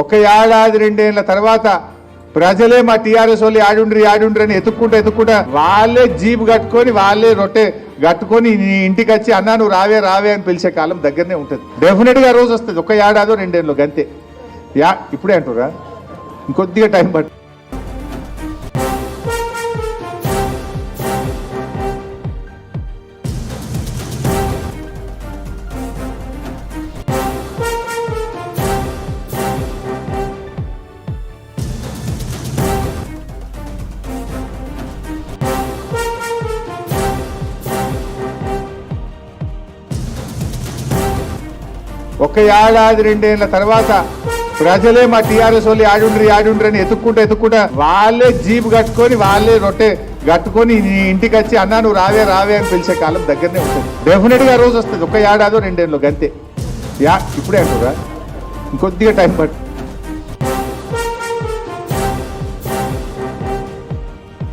ఒక ఏడాది రెండేళ్ల తర్వాత ప్రజలే మా టీఆర్ఎస్ వాళ్ళు ఆడుండ్రి అని ఎత్తుక్కుంటా వాళ్ళే జీప్ కట్టుకొని వాళ్ళే రొట్టె కట్టుకొని నీ ఇంటికి వచ్చి అన్నా నువ్వు రావే అని పిలిచే కాలం దగ్గరనే ఉంటుంది. డెఫినెట్ గా రోజు వస్తుంది. ఒక ఏడాదో రెండేళ్ళు గంతే. ఇప్పుడే అంటురా, ఇంకొద్దిగా టైం పట్టు. ఒక ఏడాది రెండేళ్ల తర్వాత ప్రజలే మా టీఆర్ఎస్ వాళ్ళు ఆడుండ్రి అని ఎత్తుక్కుంటా వాళ్ళే జీప్ కట్టుకొని వాళ్ళే రొట్టె కట్టుకొని నీ ఇంటికి వచ్చి అన్నా నువ్వు రావే అని పిలిచే కాలం దగ్గరనే ఉంటుంది. డెఫినెట్ గా రోజు వస్తుంది. ఒక ఏడాదో రెండేళ్ళు గంతే. ఇప్పుడే అంటురా, ఇంకొద్దిగా టైం పట్టు.